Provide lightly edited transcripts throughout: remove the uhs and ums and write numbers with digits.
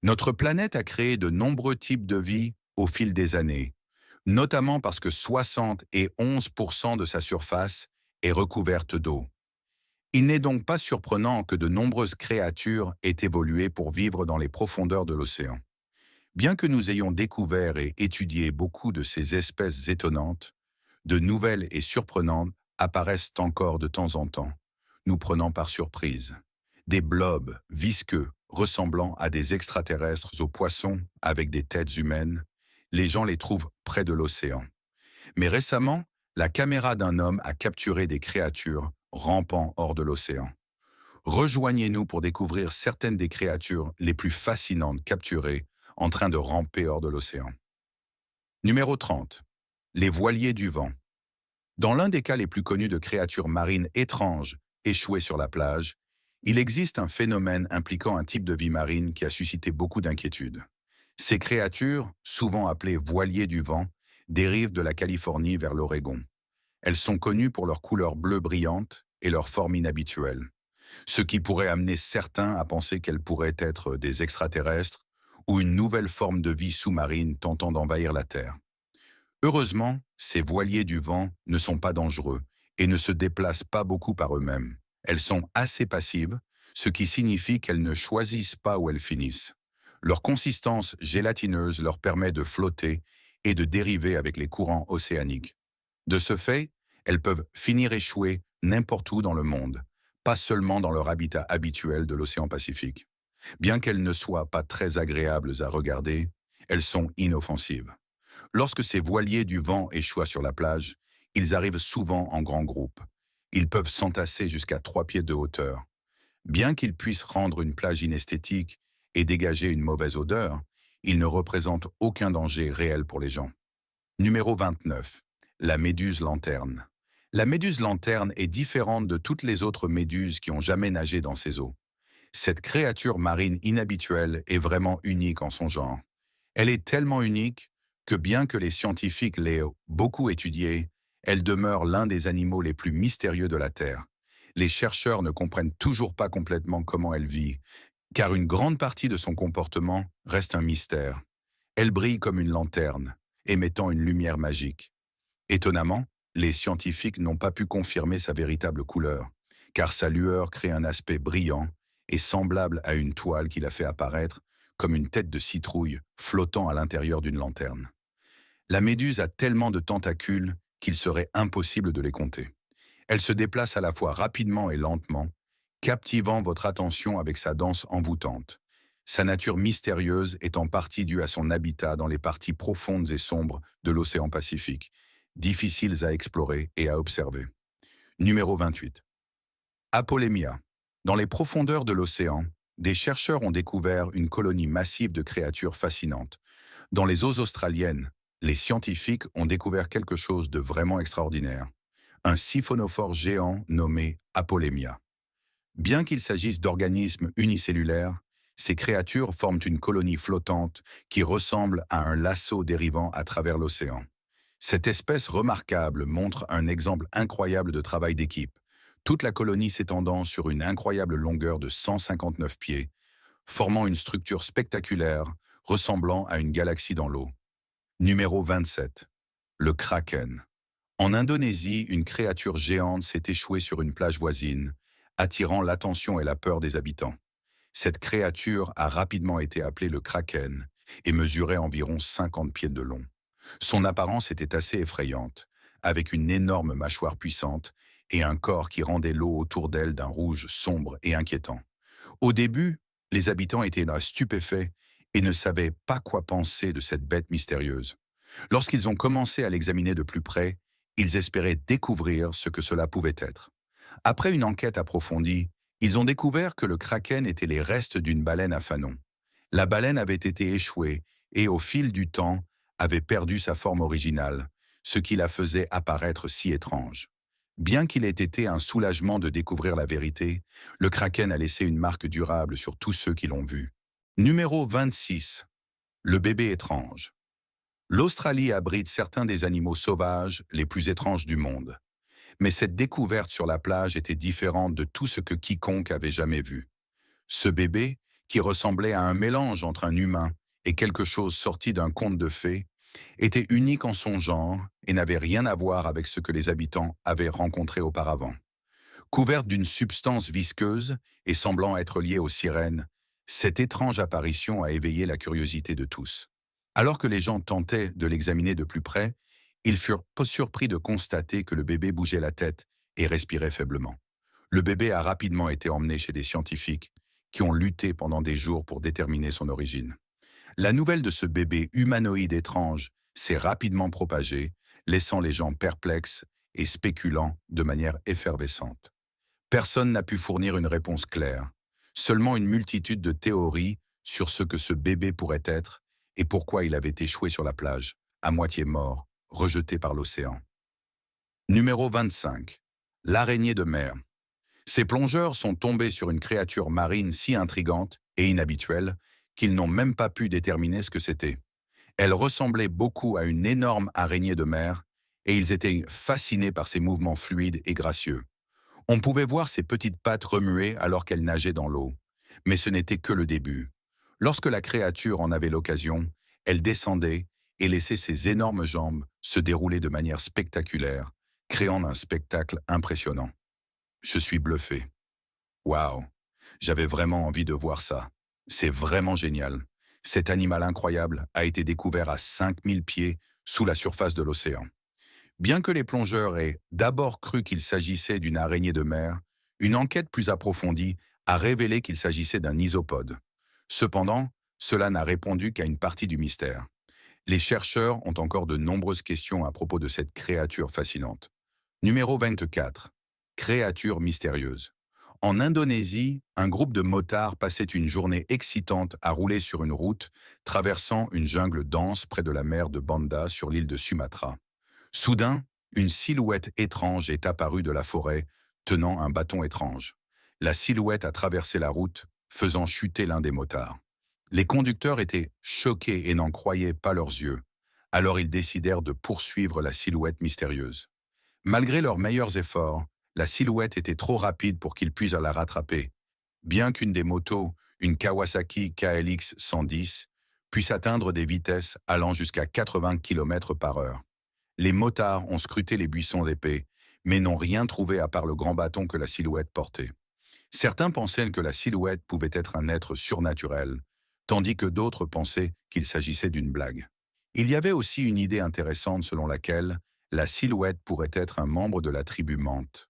Notre planète a créé de nombreux types de vie au fil des années, notamment parce que 71% de sa surface est recouverte d'eau. Il n'est donc pas surprenant que de nombreuses créatures aient évolué pour vivre dans les profondeurs de l'océan. Bien que nous ayons découvert et étudié beaucoup de ces espèces étonnantes, de nouvelles et surprenantes apparaissent encore de temps en temps, nous prenant par surprise. Des blobs visqueux ressemblant à des extraterrestres aux poissons avec des têtes humaines, les gens les trouvent près de l'océan. Mais récemment, la caméra d'un homme a capturé des créatures rampant hors de l'océan. Rejoignez-nous pour découvrir certaines des créatures les plus fascinantes capturées en train de ramper hors de l'océan. Numéro 30. Les voiliers du vent. Dans l'un des cas les plus connus de créatures marines étranges échouées sur la plage, il existe un phénomène impliquant un type de vie marine qui a suscité beaucoup d'inquiétudes. Ces créatures, souvent appelées voiliers du vent, dérivent de la Californie vers l'Oregon. Elles sont connues pour leur couleur bleue brillante et leur forme inhabituelle, ce qui pourrait amener certains à penser qu'elles pourraient être des extraterrestres ou une nouvelle forme de vie sous-marine tentant d'envahir la Terre. Heureusement, ces voiliers du vent ne sont pas dangereux et ne se déplacent pas beaucoup par eux-mêmes. Elles sont assez passives, ce qui signifie qu'elles ne choisissent pas où elles finissent. Leur consistance gélatineuse leur permet de flotter et de dériver avec les courants océaniques. De ce fait, elles peuvent finir échouées n'importe où dans le monde, pas seulement dans leur habitat habituel de l'océan Pacifique. Bien qu'elles ne soient pas très agréables à regarder, elles sont inoffensives. Lorsque ces voiliers du vent échouent sur la plage, ils arrivent souvent en grands groupes. Ils peuvent s'entasser jusqu'à 3 pieds de hauteur. Bien qu'ils puissent rendre une plage inesthétique et dégager une mauvaise odeur, ils ne représentent aucun danger réel pour les gens. Numéro 29. La méduse lanterne. La méduse lanterne est différente de toutes les autres méduses qui ont jamais nagé dans ces eaux. Cette créature marine inhabituelle est vraiment unique en son genre. Elle est tellement unique que bien que les scientifiques l'aient beaucoup étudiée, elle demeure l'un des animaux les plus mystérieux de la Terre. Les chercheurs ne comprennent toujours pas complètement comment elle vit, car une grande partie de son comportement reste un mystère. Elle brille comme une lanterne, émettant une lumière magique. Étonnamment, les scientifiques n'ont pas pu confirmer sa véritable couleur, car sa lueur crée un aspect brillant et semblable à une toile qui la fait apparaître comme une tête de citrouille flottant à l'intérieur d'une lanterne. La méduse a tellement de tentacules qu'il serait impossible de les compter. Elle se déplace à la fois rapidement et lentement, captivant votre attention avec sa danse envoûtante. Sa nature mystérieuse est en partie due à son habitat dans les parties profondes et sombres de l'océan Pacifique, difficiles à explorer et à observer. Numéro 28. Apolemia. Dans les profondeurs de l'océan, des chercheurs ont découvert une colonie massive de créatures fascinantes. Dans les eaux australiennes, les scientifiques ont découvert quelque chose de vraiment extraordinaire. Un siphonophore géant nommé Apolemia. Bien qu'il s'agisse d'organismes unicellulaires, ces créatures forment une colonie flottante qui ressemble à un lasso dérivant à travers l'océan. Cette espèce remarquable montre un exemple incroyable de travail d'équipe, toute la colonie s'étendant sur une incroyable longueur de 159 pieds, formant une structure spectaculaire ressemblant à une galaxie dans l'eau. Numéro 27. Le Kraken. En Indonésie, une créature géante s'est échouée sur une plage voisine, attirant l'attention et la peur des habitants. Cette créature a rapidement été appelée le Kraken et mesurait environ 50 pieds de long. Son apparence était assez effrayante, avec une énorme mâchoire puissante et un corps qui rendait l'eau autour d'elle d'un rouge sombre et inquiétant. Au début, les habitants étaient là stupéfaits et ne savaient pas quoi penser de cette bête mystérieuse. Lorsqu'ils ont commencé à l'examiner de plus près, ils espéraient découvrir ce que cela pouvait être. Après une enquête approfondie, ils ont découvert que le kraken était les restes d'une baleine à fanon. La baleine avait été échouée et, au fil du temps, avait perdu sa forme originale, ce qui la faisait apparaître si étrange. Bien qu'il ait été un soulagement de découvrir la vérité, le kraken a laissé une marque durable sur tous ceux qui l'ont vu. Numéro 26. Le bébé étrange. L'Australie abrite certains des animaux sauvages les plus étranges du monde. Mais cette découverte sur la plage était différente de tout ce que quiconque avait jamais vu. Ce bébé, qui ressemblait à un mélange entre un humain et quelque chose sorti d'un conte de fées, était unique en son genre et n'avait rien à voir avec ce que les habitants avaient rencontré auparavant. Couverte d'une substance visqueuse et semblant être liée aux sirènes, cette étrange apparition a éveillé la curiosité de tous. Alors que les gens tentaient de l'examiner de plus près, ils furent peu surpris de constater que le bébé bougeait la tête et respirait faiblement. Le bébé a rapidement été emmené chez des scientifiques qui ont lutté pendant des jours pour déterminer son origine. La nouvelle de ce bébé humanoïde étrange s'est rapidement propagée, laissant les gens perplexes et spéculant de manière effervescente. Personne n'a pu fournir une réponse claire, seulement une multitude de théories sur ce que ce bébé pourrait être et pourquoi il avait échoué sur la plage, à moitié mort, rejeté par l'océan. Numéro 25. L'araignée de mer. Ces plongeurs sont tombés sur une créature marine si intrigante et inhabituelle qu'ils n'ont même pas pu déterminer ce que c'était. Elle ressemblait beaucoup à une énorme araignée de mer et ils étaient fascinés par ses mouvements fluides et gracieux. On pouvait voir ses petites pattes remuer alors qu'elle nageait dans l'eau. Mais ce n'était que le début. Lorsque la créature en avait l'occasion, elle descendait et laissait ses énormes jambes se dérouler de manière spectaculaire, créant un spectacle impressionnant. Je suis bluffé. Waouh! J'avais vraiment envie de voir ça. C'est vraiment génial. Cet animal incroyable a été découvert à 5000 pieds sous la surface de l'océan. Bien que les plongeurs aient d'abord cru qu'il s'agissait d'une araignée de mer, une enquête plus approfondie a révélé qu'il s'agissait d'un isopode. Cependant, cela n'a répondu qu'à une partie du mystère. Les chercheurs ont encore de nombreuses questions à propos de cette créature fascinante. Numéro 24. Créature mystérieuse. En Indonésie, un groupe de motards passait une journée excitante à rouler sur une route traversant une jungle dense près de la mer de Banda sur l'île de Sumatra. Soudain, une silhouette étrange est apparue de la forêt, tenant un bâton étrange. La silhouette a traversé la route, faisant chuter l'un des motards. Les conducteurs étaient choqués et n'en croyaient pas leurs yeux. Alors ils décidèrent de poursuivre la silhouette mystérieuse. Malgré leurs meilleurs efforts, la silhouette était trop rapide pour qu'ils puissent la rattraper. Bien qu'une des motos, une Kawasaki KLX 110, puisse atteindre des vitesses allant jusqu'à 80 km/h. Les motards ont scruté les buissons épais, mais n'ont rien trouvé à part le grand bâton que la silhouette portait. Certains pensaient que la silhouette pouvait être un être surnaturel, tandis que d'autres pensaient qu'il s'agissait d'une blague. Il y avait aussi une idée intéressante selon laquelle la silhouette pourrait être un membre de la tribu Mante,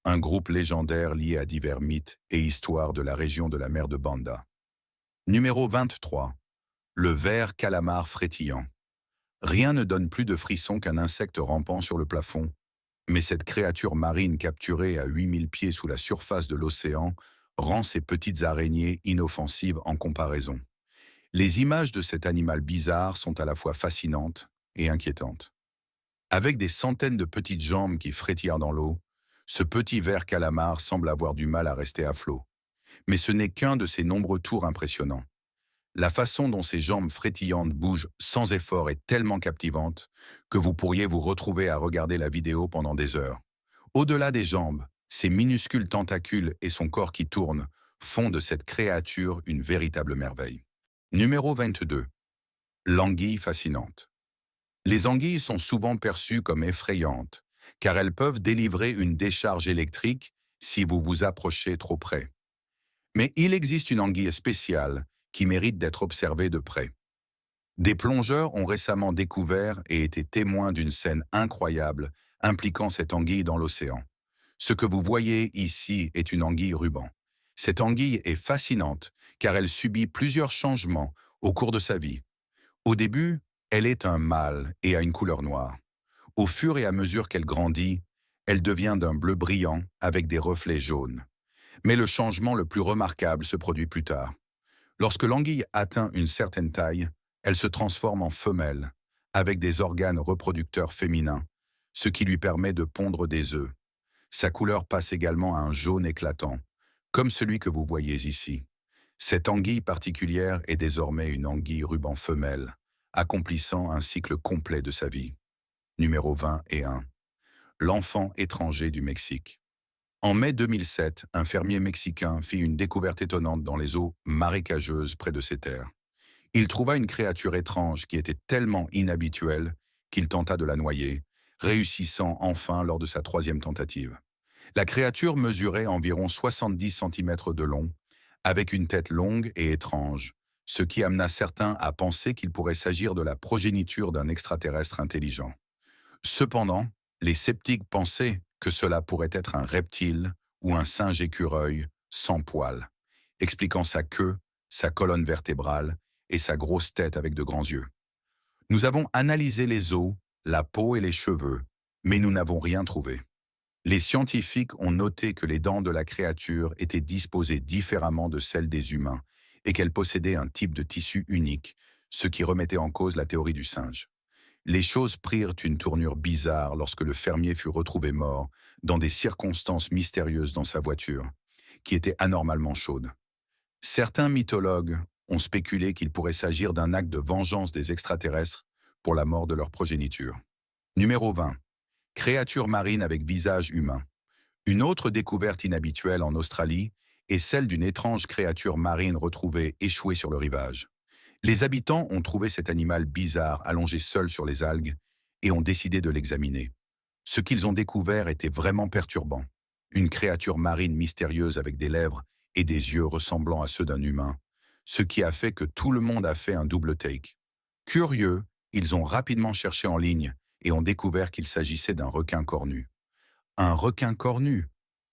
un groupe légendaire lié à divers mythes et histoires de la région de la mer de Banda. Numéro 23. Le ver calamar frétillant. Rien ne donne plus de frissons qu'un insecte rampant sur le plafond, mais cette créature marine capturée à 8000 pieds sous la surface de l'océan rend ces petites araignées inoffensives en comparaison. Les images de cet animal bizarre sont à la fois fascinantes et inquiétantes. Avec des centaines de petites jambes qui frétillent dans l'eau, ce petit ver calamar semble avoir du mal à rester à flot. Mais ce n'est qu'un de ses nombreux tours impressionnants. La façon dont ses jambes frétillantes bougent sans effort est tellement captivante que vous pourriez vous retrouver à regarder la vidéo pendant des heures. Au-delà des jambes, ses minuscules tentacules et son corps qui tourne font de cette créature une véritable merveille. Numéro 22. L'anguille fascinante. Les anguilles sont souvent perçues comme effrayantes, car elles peuvent délivrer une décharge électrique si vous vous approchez trop près. Mais il existe une anguille spéciale qui mérite d'être observée de près. Des plongeurs ont récemment découvert et été témoins d'une scène incroyable impliquant cette anguille dans l'océan. Ce que vous voyez ici est une anguille ruban. Cette anguille est fascinante car elle subit plusieurs changements au cours de sa vie. Au début, elle est un mâle et a une couleur noire. Au fur et à mesure qu'elle grandit, elle devient d'un bleu brillant avec des reflets jaunes. Mais le changement le plus remarquable se produit plus tard. Lorsque l'anguille atteint une certaine taille, elle se transforme en femelle, avec des organes reproducteurs féminins, ce qui lui permet de pondre des œufs. Sa couleur passe également à un jaune éclatant, comme celui que vous voyez ici. Cette anguille particulière est désormais une anguille ruban femelle, accomplissant un cycle complet de sa vie. Numéro 21. L'enfant étranger du Mexique. En mai 2007, un fermier mexicain fit une découverte étonnante dans les eaux marécageuses près de ses terres. Il trouva une créature étrange qui était tellement inhabituelle qu'il tenta de la noyer, réussissant enfin lors de sa troisième tentative. La créature mesurait environ 70 centimètres de long, avec une tête longue et étrange, ce qui amena certains à penser qu'il pourrait s'agir de la progéniture d'un extraterrestre intelligent. Cependant, les sceptiques pensaient que cela pourrait être un reptile ou un singe écureuil sans poils, expliquant sa queue, sa colonne vertébrale et sa grosse tête avec de grands yeux. Nous avons analysé les os, la peau et les cheveux, mais nous n'avons rien trouvé. Les scientifiques ont noté que les dents de la créature étaient disposées différemment de celles des humains et qu'elle possédait un type de tissu unique, ce qui remettait en cause la théorie du singe. Les choses prirent une tournure bizarre lorsque le fermier fut retrouvé mort dans des circonstances mystérieuses dans sa voiture, qui était anormalement chaude. Certains mythologues ont spéculé qu'il pourrait s'agir d'un acte de vengeance des extraterrestres pour la mort de leur progéniture. Numéro 20. Créature marine avec visage humain. Une autre découverte inhabituelle en Australie est celle d'une étrange créature marine retrouvée échouée sur le rivage. Les habitants ont trouvé cet animal bizarre allongé seul sur les algues et ont décidé de l'examiner. Ce qu'ils ont découvert était vraiment perturbant. Une créature marine mystérieuse avec des lèvres et des yeux ressemblant à ceux d'un humain, ce qui a fait que tout le monde a fait un double take. Curieux, ils ont rapidement cherché en ligne et ont découvert qu'il s'agissait d'un requin cornu. Un requin cornu,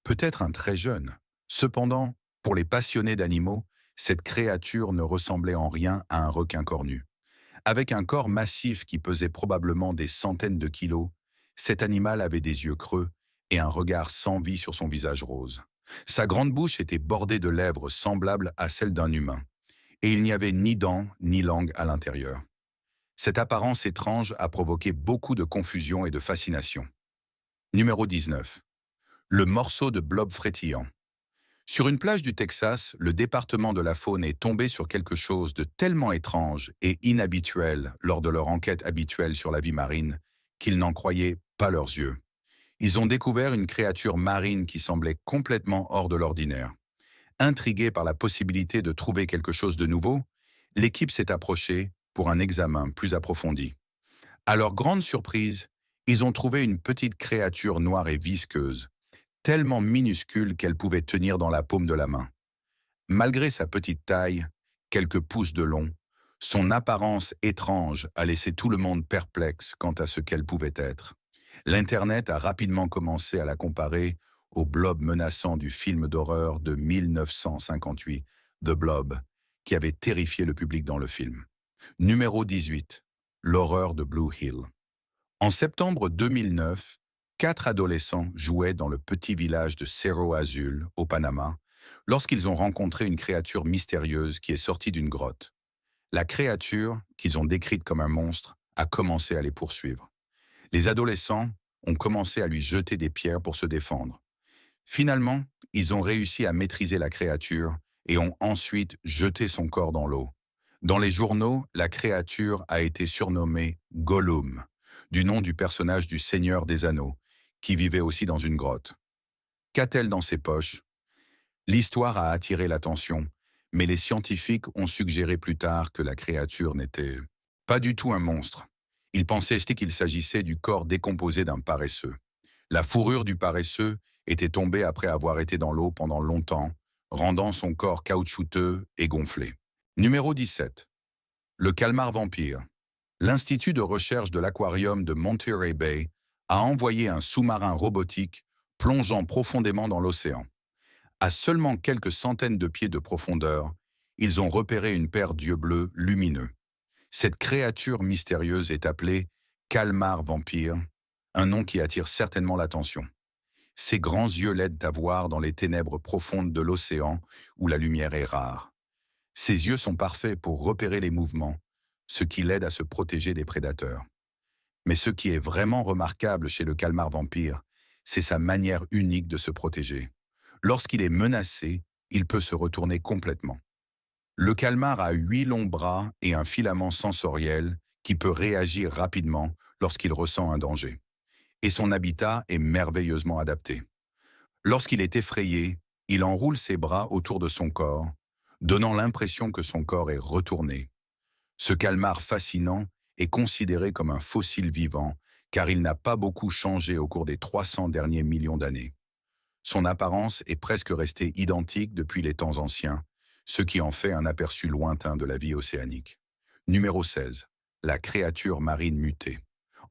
peut-être un très jeune. Cependant, pour les passionnés d'animaux, cette créature ne ressemblait en rien à un requin cornu. Avec un corps massif qui pesait probablement des centaines de kilos, cet animal avait des yeux creux et un regard sans vie sur son visage rose. Sa grande bouche était bordée de lèvres semblables à celles d'un humain, et il n'y avait ni dents ni langue à l'intérieur. Cette apparence étrange a provoqué beaucoup de confusion et de fascination. Numéro 19. Le morceau de blob frétillant. Sur une plage du Texas, le département de la faune est tombé sur quelque chose de tellement étrange et inhabituel lors de leur enquête habituelle sur la vie marine qu'ils n'en croyaient pas leurs yeux. Ils ont découvert une créature marine qui semblait complètement hors de l'ordinaire. Intrigués par la possibilité de trouver quelque chose de nouveau, l'équipe s'est approchée pour un examen plus approfondi. À leur grande surprise, ils ont trouvé une petite créature noire et visqueuse, tellement minuscule qu'elle pouvait tenir dans la paume de la main. Malgré sa petite taille, quelques pouces de long, son apparence étrange a laissé tout le monde perplexe quant à ce qu'elle pouvait être. L'Internet a rapidement commencé à la comparer au blob menaçant du film d'horreur de 1958, The Blob, qui avait terrifié le public dans le film. Numéro 18. L'horreur de Blue Hill. En septembre 2009, 4 adolescents jouaient dans le petit village de Cerro Azul, au Panama, lorsqu'ils ont rencontré une créature mystérieuse qui est sortie d'une grotte. La créature, qu'ils ont décrite comme un monstre, a commencé à les poursuivre. Les adolescents ont commencé à lui jeter des pierres pour se défendre. Finalement, ils ont réussi à maîtriser la créature et ont ensuite jeté son corps dans l'eau. Dans les journaux, la créature a été surnommée Gollum, du nom du personnage du Seigneur des Anneaux, qui vivait aussi dans une grotte. Qu'a-t-elle dans ses poches? L'histoire a attiré l'attention, mais les scientifiques ont suggéré plus tard que la créature n'était pas du tout un monstre. Ils pensaient qu'il s'agissait du corps décomposé d'un paresseux. La fourrure du paresseux était tombée après avoir été dans l'eau pendant longtemps, rendant son corps caoutchouteux et gonflé. Numéro 17. Le calmar vampire. L'Institut de recherche de l'aquarium de Monterey Bay a envoyé un sous-marin robotique plongeant profondément dans l'océan. À seulement quelques centaines de pieds de profondeur, ils ont repéré une paire d'yeux bleus lumineux. Cette créature mystérieuse est appelée calmar vampire, un nom qui attire certainement l'attention. Ses grands yeux l'aident à voir dans les ténèbres profondes de l'océan où la lumière est rare. Ses yeux sont parfaits pour repérer les mouvements, ce qui l'aide à se protéger des prédateurs. Mais ce qui est vraiment remarquable chez le calmar vampire, c'est sa manière unique de se protéger. Lorsqu'il est menacé, il peut se retourner complètement. Le calmar a 8 longs bras et un filament sensoriel qui peut réagir rapidement lorsqu'il ressent un danger. Et son habitat est merveilleusement adapté. Lorsqu'il est effrayé, il enroule ses bras autour de son corps, donnant l'impression que son corps est retourné. Ce calmar fascinant est considéré comme un fossile vivant, car il n'a pas beaucoup changé au cours des 300 derniers millions d'années. Son apparence est presque restée identique depuis les temps anciens, ce qui en fait un aperçu lointain de la vie océanique. Numéro 16. La créature marine mutée.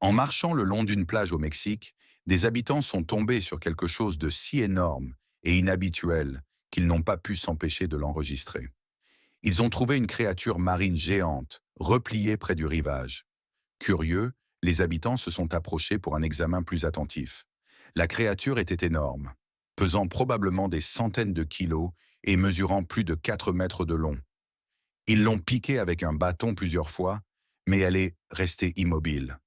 En marchant le long d'une plage au Mexique, des habitants sont tombés sur quelque chose de si énorme et inhabituel qu'ils n'ont pas pu s'empêcher de l'enregistrer. Ils ont trouvé une créature marine géante, repliée près du rivage. Curieux, les habitants se sont approchés pour un examen plus attentif. La créature était énorme, pesant probablement des centaines de kilos et mesurant plus de 4 mètres de long. Ils l'ont piquée avec un bâton plusieurs fois, mais elle est restée immobile.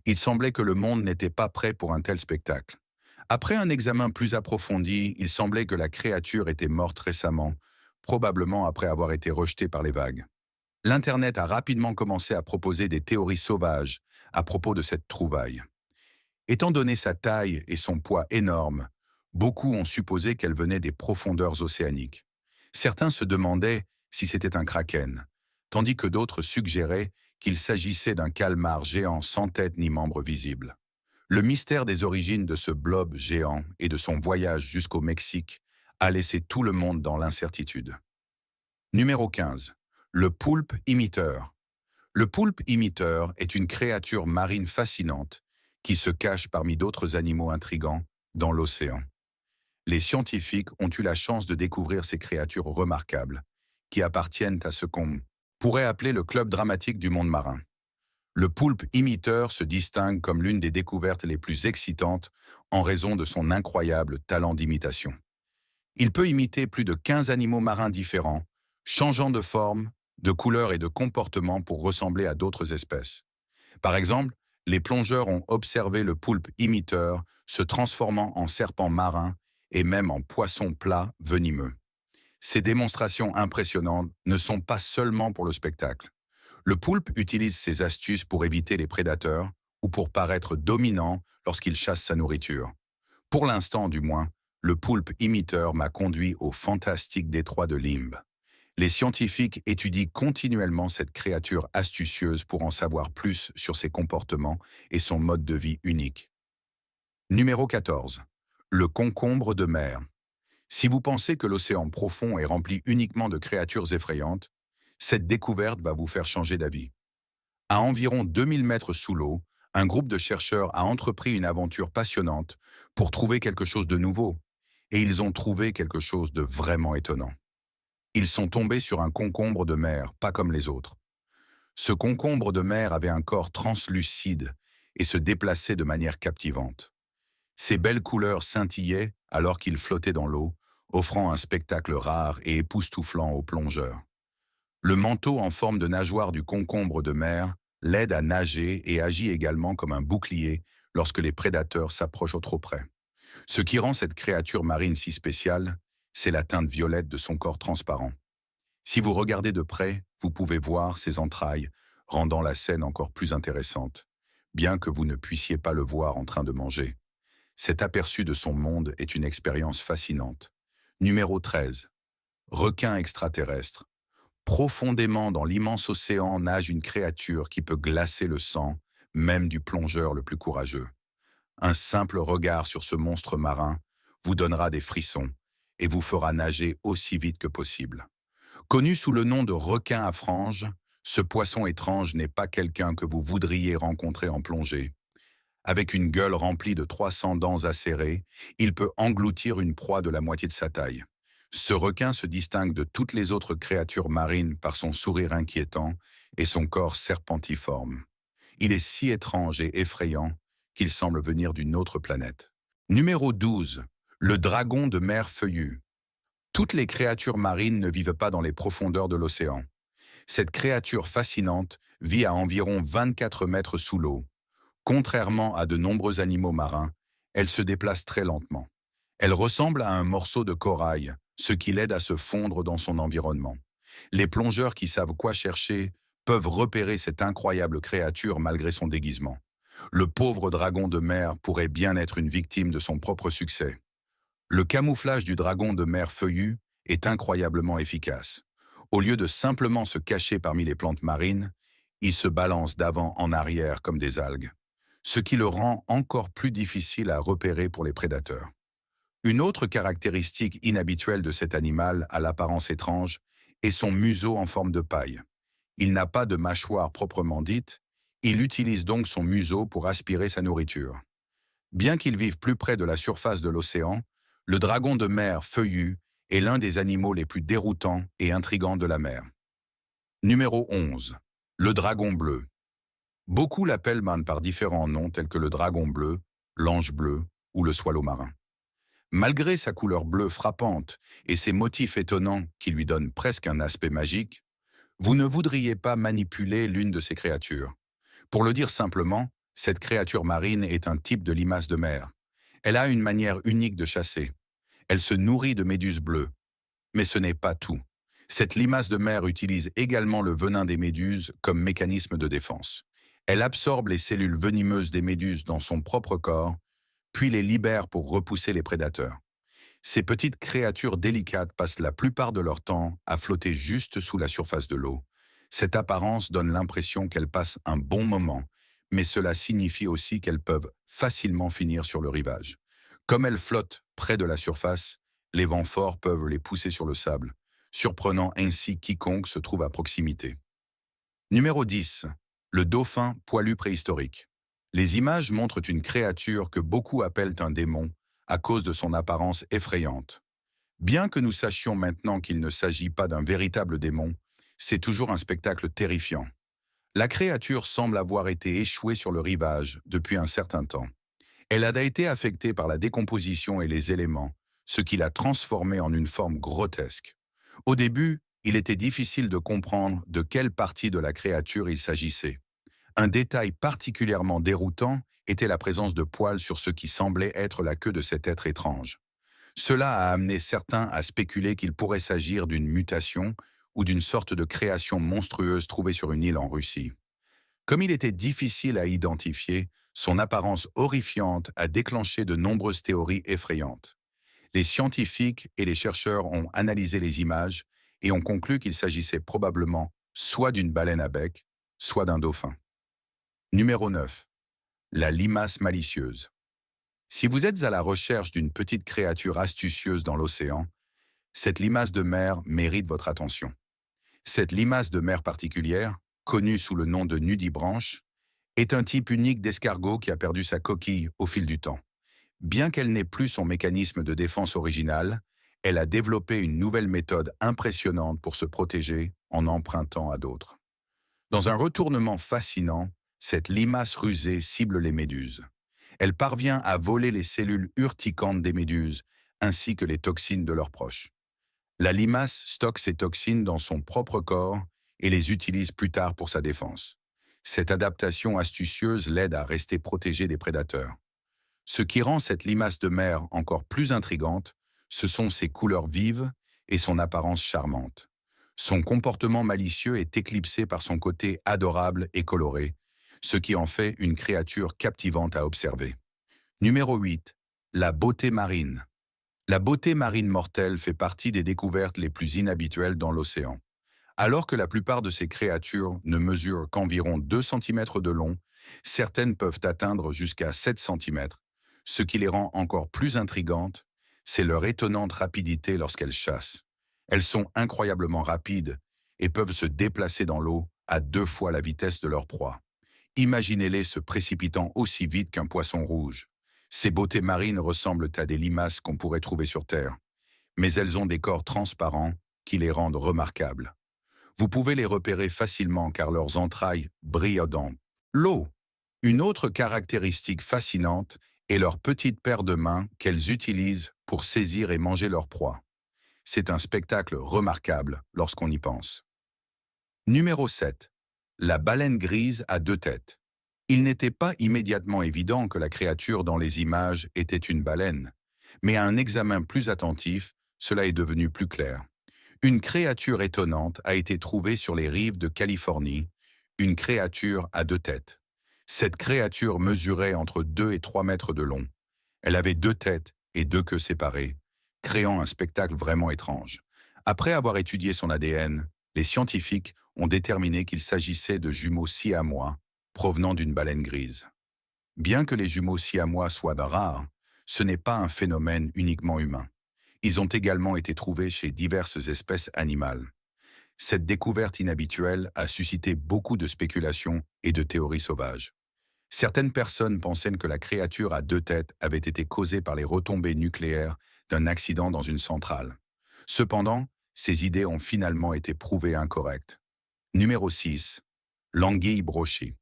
Il semblait que le monde n'était pas prêt pour un tel spectacle. Après un examen plus approfondi, il semblait que la créature était morte récemment, probablement après avoir été rejetée par les vagues. L'Internet a rapidement commencé à proposer des théories sauvages à propos de cette trouvaille. Étant donné sa taille et son poids énorme, beaucoup ont supposé qu'elle venait des profondeurs océaniques. Certains se demandaient si c'était un kraken, tandis que d'autres suggéraient qu'il s'agissait d'un calmar géant sans tête ni membre visible. Le mystère des origines de ce blob géant et de son voyage jusqu'au Mexique a laissé tout le monde dans l'incertitude. Numéro 15. Le poulpe imiteur. Le poulpe imiteur est une créature marine fascinante qui se cache parmi d'autres animaux intrigants dans l'océan. Les scientifiques ont eu la chance de découvrir ces créatures remarquables, qui appartiennent à ce qu'on pourrait appeler le club dramatique du monde marin. Le poulpe imiteur se distingue comme l'une des découvertes les plus excitantes en raison de son incroyable talent d'imitation. Il peut imiter plus de 15 animaux marins différents, changeant de forme, de couleur et de comportement pour ressembler à d'autres espèces. Par exemple, les plongeurs ont observé le poulpe imiteur se transformant en serpent marin et même en poisson plat venimeux. Ces démonstrations impressionnantes ne sont pas seulement pour le spectacle. Le poulpe utilise ses astuces pour éviter les prédateurs ou pour paraître dominant lorsqu'il chasse sa nourriture. Pour l'instant du moins, le poulpe imiteur m'a conduit au fantastique détroit de Limbe. Les scientifiques étudient continuellement cette créature astucieuse pour en savoir plus sur ses comportements et son mode de vie unique. Numéro 14. Le concombre de mer. Si vous pensez que l'océan profond est rempli uniquement de créatures effrayantes, cette découverte va vous faire changer d'avis. À environ 2000 mètres sous l'eau, un groupe de chercheurs a entrepris une aventure passionnante pour trouver quelque chose de nouveau, et ils ont trouvé quelque chose de vraiment étonnant. Ils sont tombés sur un concombre de mer, pas comme les autres. Ce concombre de mer avait un corps translucide et se déplaçait de manière captivante. Ses belles couleurs scintillaient alors qu'il flottait dans l'eau, offrant un spectacle rare et époustouflant aux plongeurs. Le manteau en forme de nageoire du concombre de mer l'aide à nager et agit également comme un bouclier lorsque les prédateurs s'approchent au trop près. Ce qui rend cette créature marine si spéciale, c'est la teinte violette de son corps transparent. Si vous regardez de près, vous pouvez voir ses entrailles, rendant la scène encore plus intéressante, bien que vous ne puissiez pas le voir en train de manger. Cet aperçu de son monde est une expérience fascinante. Numéro 13. Requin extraterrestre. Profondément dans l'immense océan nage une créature qui peut glacer le sang, même du plongeur le plus courageux. Un simple regard sur ce monstre marin vous donnera des frissons et vous fera nager aussi vite que possible. Connu sous le nom de requin à franges, ce poisson étrange n'est pas quelqu'un que vous voudriez rencontrer en plongée. Avec une gueule remplie de 300 dents acérées, il peut engloutir une proie de la moitié de sa taille. Ce requin se distingue de toutes les autres créatures marines par son sourire inquiétant et son corps serpentiforme. Il est si étrange et effrayant qu'il semble venir d'une autre planète. Numéro 12. Le dragon de mer feuillue. Toutes les créatures marines ne vivent pas dans les profondeurs de l'océan. Cette créature fascinante vit à environ 24 mètres sous l'eau. Contrairement à de nombreux animaux marins, elle se déplace très lentement. Elle ressemble à un morceau de corail, ce qui l'aide à se fondre dans son environnement. Les plongeurs qui savent quoi chercher peuvent repérer cette incroyable créature malgré son déguisement. Le pauvre dragon de mer pourrait bien être une victime de son propre succès. Le camouflage du dragon de mer feuillu est incroyablement efficace. Au lieu de simplement se cacher parmi les plantes marines, il se balance d'avant en arrière comme des algues, ce qui le rend encore plus difficile à repérer pour les prédateurs. Une autre caractéristique inhabituelle de cet animal à l'apparence étrange est son museau en forme de paille. Il n'a pas de mâchoire proprement dite, il utilise donc son museau pour aspirer sa nourriture. Bien qu'il vive plus près de la surface de l'océan, le dragon de mer feuillu est l'un des animaux les plus déroutants et intrigants de la mer. Numéro 11. Le dragon bleu. Beaucoup l'appellent par différents noms tels que le dragon bleu, l'ange bleu ou le swallow marin. Malgré sa couleur bleue frappante et ses motifs étonnants qui lui donnent presque un aspect magique, vous ne voudriez pas manipuler l'une de ces créatures. Pour le dire simplement, cette créature marine est un type de limace de mer. Elle a une manière unique de chasser. Elle se nourrit de méduses bleues. Mais ce n'est pas tout. Cette limace de mer utilise également le venin des méduses comme mécanisme de défense. Elle absorbe les cellules venimeuses des méduses dans son propre corps, puis les libère pour repousser les prédateurs. Ces petites créatures délicates passent la plupart de leur temps à flotter juste sous la surface de l'eau. Cette apparence donne l'impression qu'elles passent un bon moment, mais cela signifie aussi qu'elles peuvent facilement finir sur le rivage. Comme elles flottent près de la surface, les vents forts peuvent les pousser sur le sable, surprenant ainsi quiconque se trouve à proximité. Numéro 10. Le dauphin poilu préhistorique. Les images montrent une créature que beaucoup appellent un démon à cause de son apparence effrayante. Bien que nous sachions maintenant qu'il ne s'agit pas d'un véritable démon, c'est toujours un spectacle terrifiant. La créature semble avoir été échouée sur le rivage depuis un certain temps. Elle a été affectée par la décomposition et les éléments, ce qui l'a transformée en une forme grotesque. Au début, il était difficile de comprendre de quelle partie de la créature il s'agissait. Un détail particulièrement déroutant était la présence de poils sur ce qui semblait être la queue de cet être étrange. Cela a amené certains à spéculer qu'il pourrait s'agir d'une mutation ou d'une sorte de création monstrueuse trouvée sur une île en Russie. Comme il était difficile à identifier, son apparence horrifiante a déclenché de nombreuses théories effrayantes. Les scientifiques et les chercheurs ont analysé les images et ont conclu qu'il s'agissait probablement soit d'une baleine à bec, soit d'un dauphin. Numéro 9. La limace malicieuse. Si vous êtes à la recherche d'une petite créature astucieuse dans l'océan, cette limace de mer mérite votre attention. Cette limace de mer particulière, connue sous le nom de nudibranche, est un type unique d'escargot qui a perdu sa coquille au fil du temps. Bien qu'elle n'ait plus son mécanisme de défense original, elle a développé une nouvelle méthode impressionnante pour se protéger en empruntant à d'autres. Dans un retournement fascinant, cette limace rusée cible les méduses. Elle parvient à voler les cellules urticantes des méduses, ainsi que les toxines de leurs proches. La limace stocke ces toxines dans son propre corps et les utilise plus tard pour sa défense. Cette adaptation astucieuse l'aide à rester protégée des prédateurs. Ce qui rend cette limace de mer encore plus intrigante, ce sont ses couleurs vives et son apparence charmante. Son comportement malicieux est éclipsé par son côté adorable et coloré, ce qui en fait une créature captivante à observer. Numéro 8. La beauté marine. La beauté marine mortelle fait partie des découvertes les plus inhabituelles dans l'océan. Alors que la plupart de ces créatures ne mesurent qu'environ 2 cm de long, certaines peuvent atteindre jusqu'à 7 cm. Ce qui les rend encore plus intrigantes, c'est leur étonnante rapidité lorsqu'elles chassent. Elles sont incroyablement rapides et peuvent se déplacer dans l'eau à 2 fois la vitesse de leur proie. Imaginez-les se précipitant aussi vite qu'un poisson rouge. Ces beautés marines ressemblent à des limaces qu'on pourrait trouver sur Terre, mais elles ont des corps transparents qui les rendent remarquables. Vous pouvez les repérer facilement car leurs entrailles brillent dans l'eau. Une autre caractéristique fascinante est leur petite paire de mains qu'elles utilisent pour saisir et manger leur proie. C'est un spectacle remarquable lorsqu'on y pense. Numéro 7. La baleine grise à 2 têtes. Il n'était pas immédiatement évident que la créature dans les images était une baleine, mais à un examen plus attentif, cela est devenu plus clair. Une créature étonnante a été trouvée sur les rives de Californie, une créature à 2 têtes. Cette créature mesurait entre 2 et 3 mètres de long. Elle avait 2 têtes et 2 queues séparées, créant un spectacle vraiment étrange. Après avoir étudié son ADN, les scientifiques ont déterminé qu'il s'agissait de jumeaux siamois provenant d'une baleine grise. Bien que les jumeaux siamois soient rares, ce n'est pas un phénomène uniquement humain. Ils ont également été trouvés chez diverses espèces animales. Cette découverte inhabituelle a suscité beaucoup de spéculations et de théories sauvages. Certaines personnes pensaient que la créature à deux têtes avait été causée par les retombées nucléaires d'un accident dans une centrale. Cependant, ces idées ont finalement été prouvées incorrectes. Numéro 6. L'anguille brochée.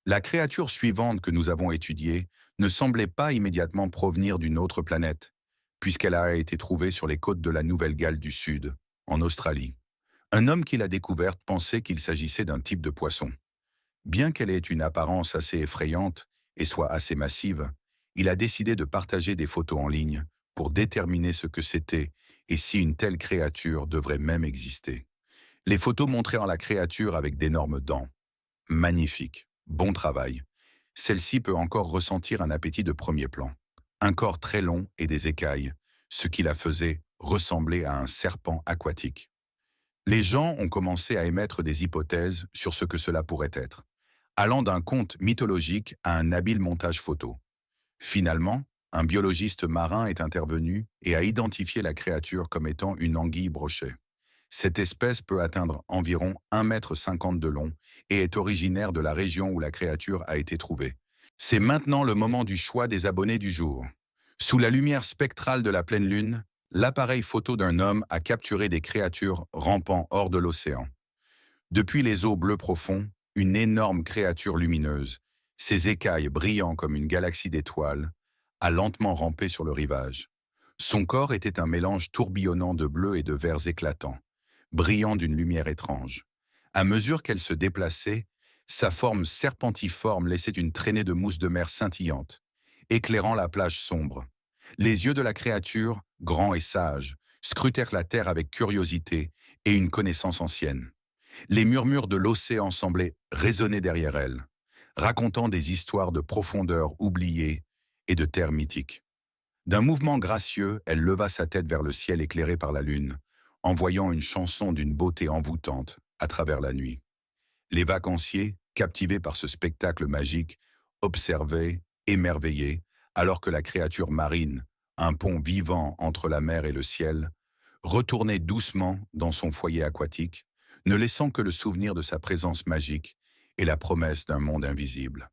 La créature suivante que nous avons étudiée ne semblait pas immédiatement provenir d'une autre planète, puisqu'elle a été trouvée sur les côtes de la Nouvelle-Galles du Sud, en Australie. Un homme qui l'a découverte pensait qu'il s'agissait d'un type de poisson. Bien qu'elle ait une apparence assez effrayante et soit assez massive, il a décidé de partager des photos en ligne pour déterminer ce que c'était et si une telle créature devrait même exister. Les photos montraient la créature avec d'énormes dents. Magnifique, bon travail. Celle-ci peut encore ressentir un appétit de premier plan. Un corps très long et des écailles, ce qui la faisait ressembler à un serpent aquatique. Les gens ont commencé à émettre des hypothèses sur ce que cela pourrait être, allant d'un conte mythologique à un habile montage photo. Finalement, un biologiste marin est intervenu et a identifié la créature comme étant une anguille brochée. Cette espèce peut atteindre environ 1,50 m de long et est originaire de la région où la créature a été trouvée. C'est maintenant le moment du choix des abonnés du jour. Sous la lumière spectrale de la pleine lune, l'appareil photo d'un homme a capturé des créatures rampant hors de l'océan. Depuis les eaux bleues profondes, une énorme créature lumineuse, ses écailles brillant comme une galaxie d'étoiles, a lentement rampé sur le rivage. Son corps était un mélange tourbillonnant de bleu et de verts éclatants, brillant d'une lumière étrange. À mesure qu'elle se déplaçait, sa forme serpentiforme laissait une traînée de mousse de mer scintillante, éclairant la plage sombre. Les yeux de la créature, grands et sages, scrutèrent la terre avec curiosité et une connaissance ancienne. Les murmures de l'océan semblaient résonner derrière elle, racontant des histoires de profondeur oubliées et de terres mythiques. D'un mouvement gracieux, elle leva sa tête vers le ciel éclairé par la lune, envoyant une chanson d'une beauté envoûtante à travers la nuit. Les vacanciers, captivés par ce spectacle magique, observaient, émerveillés, alors que la créature marine, un pont vivant entre la mer et le ciel, retournait doucement dans son foyer aquatique, ne laissant que le souvenir de sa présence magique et la promesse d'un monde invisible.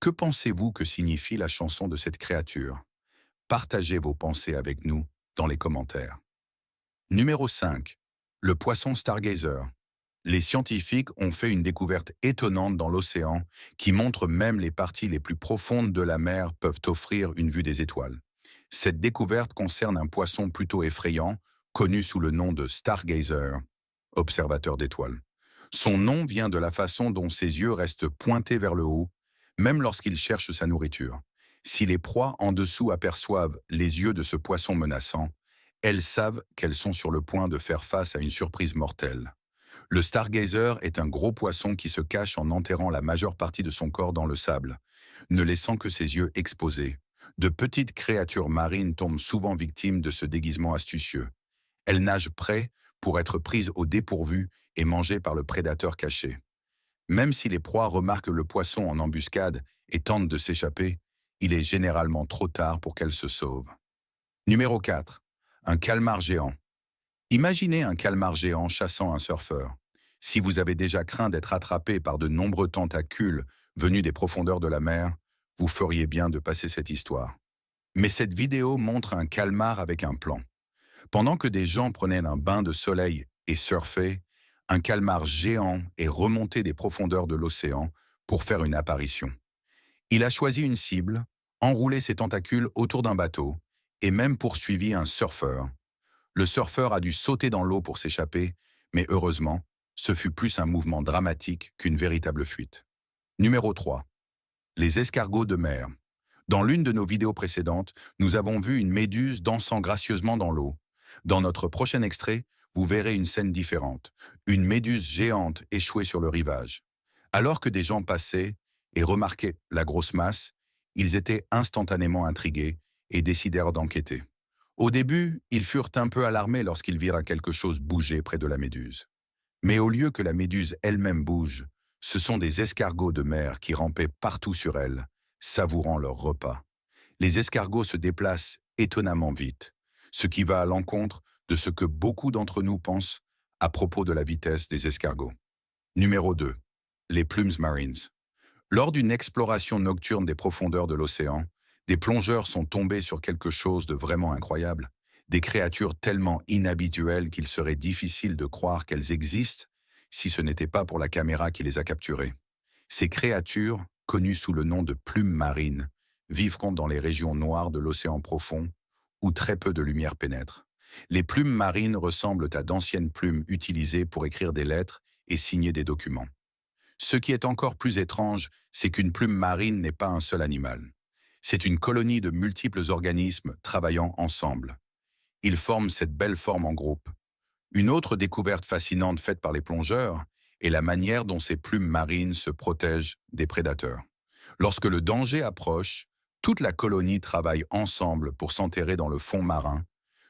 Que pensez-vous que signifie la chanson de cette créature? Partagez vos pensées avec nous dans les commentaires. Numéro 5. Le poisson stargazer. Les scientifiques ont fait une découverte étonnante dans l'océan qui montre même les parties les plus profondes de la mer peuvent offrir une vue des étoiles. Cette découverte concerne un poisson plutôt effrayant, connu sous le nom de stargazer, observateur d'étoiles. Son nom vient de la façon dont ses yeux restent pointés vers le haut, même lorsqu'il cherche sa nourriture. Si les proies en dessous aperçoivent les yeux de ce poisson menaçant, elles savent qu'elles sont sur le point de faire face à une surprise mortelle. Le stargazer est un gros poisson qui se cache en enterrant la majeure partie de son corps dans le sable, ne laissant que ses yeux exposés. De petites créatures marines tombent souvent victimes de ce déguisement astucieux. Elles nagent près pour être prises au dépourvu et mangées par le prédateur caché. Même si les proies remarquent le poisson en embuscade et tentent de s'échapper, il est généralement trop tard pour qu'elles se sauvent. Numéro 4. Un calmar géant. Imaginez un calmar géant chassant un surfeur. Si vous avez déjà craint d'être attrapé par de nombreux tentacules venus des profondeurs de la mer, vous feriez bien de passer cette histoire. Mais cette vidéo montre un calmar avec un plan. Pendant que des gens prenaient un bain de soleil et surfaient, un calmar géant est remonté des profondeurs de l'océan pour faire une apparition. Il a choisi une cible, enroulé ses tentacules autour d'un bateau et même poursuivi un surfeur. Le surfeur a dû sauter dans l'eau pour s'échapper, mais heureusement, ce fut plus un mouvement dramatique qu'une véritable fuite. Numéro 3. Les escargots de mer. Dans l'une de nos vidéos précédentes, nous avons vu une méduse dansant gracieusement dans l'eau. Dans notre prochain extrait, vous verrez une scène différente. Une méduse géante échouée sur le rivage. Alors que des gens passaient et remarquaient la grosse masse, ils étaient instantanément intrigués et décidèrent d'enquêter. Au début, ils furent un peu alarmés lorsqu'ils virent quelque chose bouger près de la méduse. Mais au lieu que la méduse elle-même bouge, ce sont des escargots de mer qui rampaient partout sur elle, savourant leur repas. Les escargots se déplacent étonnamment vite, ce qui va à l'encontre de ce que beaucoup d'entre nous pensent à propos de la vitesse des escargots. Numéro 2. Les plumes marines. Lors d'une exploration nocturne des profondeurs de l'océan, des plongeurs sont tombés sur quelque chose de vraiment incroyable, des créatures tellement inhabituelles qu'il serait difficile de croire qu'elles existent si ce n'était pas pour la caméra qui les a capturées. Ces créatures, connues sous le nom de plumes marines, vivront dans les régions noires de l'océan profond, où très peu de lumière pénètre. Les plumes marines ressemblent à d'anciennes plumes utilisées pour écrire des lettres et signer des documents. Ce qui est encore plus étrange, c'est qu'une plume marine n'est pas un seul animal. C'est une colonie de multiples organismes travaillant ensemble. Ils forment cette belle forme en groupe. Une autre découverte fascinante faite par les plongeurs est la manière dont ces plumes marines se protègent des prédateurs. Lorsque le danger approche, toute la colonie travaille ensemble pour s'enterrer dans le fond marin,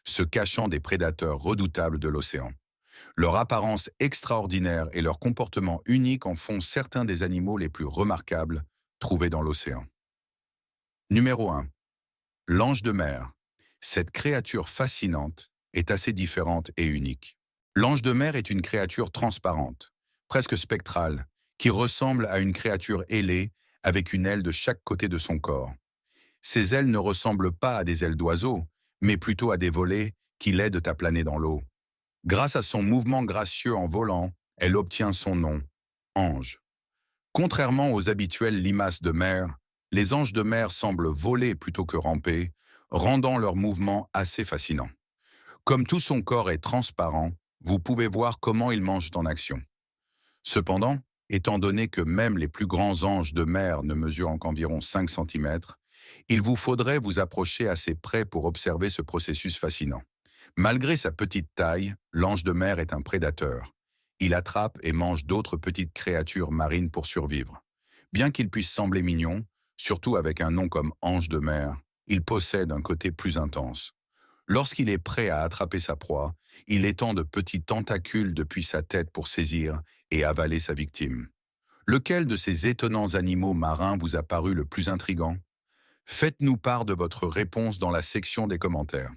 se cachant des prédateurs redoutables de l'océan. Leur apparence extraordinaire et leur comportement unique en font certains des animaux les plus remarquables trouvés dans l'océan. Numéro 1. L'ange de mer. Cette créature fascinante est assez différente et unique. L'ange de mer est une créature transparente, presque spectrale, qui ressemble à une créature ailée avec une aile de chaque côté de son corps. Ses ailes ne ressemblent pas à des ailes d'oiseau, mais plutôt à des volets qui l'aident à planer dans l'eau. Grâce à son mouvement gracieux en volant, elle obtient son nom, ange. Contrairement aux habituelles limaces de mer, les anges de mer semblent voler plutôt que ramper, rendant leur mouvement assez fascinant. Comme tout son corps est transparent, vous pouvez voir comment il mange en action. Cependant, étant donné que même les plus grands anges de mer ne mesurent qu'environ 5 cm, il vous faudrait vous approcher assez près pour observer ce processus fascinant. Malgré sa petite taille, l'ange de mer est un prédateur. Il attrape et mange d'autres petites créatures marines pour survivre. Bien qu'il puisse sembler mignon, surtout avec un nom comme ange de mer, il possède un côté plus intense. Lorsqu'il est prêt à attraper sa proie, il étend de petits tentacules depuis sa tête pour saisir et avaler sa victime. Lequel de ces étonnants animaux marins vous a paru le plus intrigant? Faites-nous part de votre réponse dans la section des commentaires.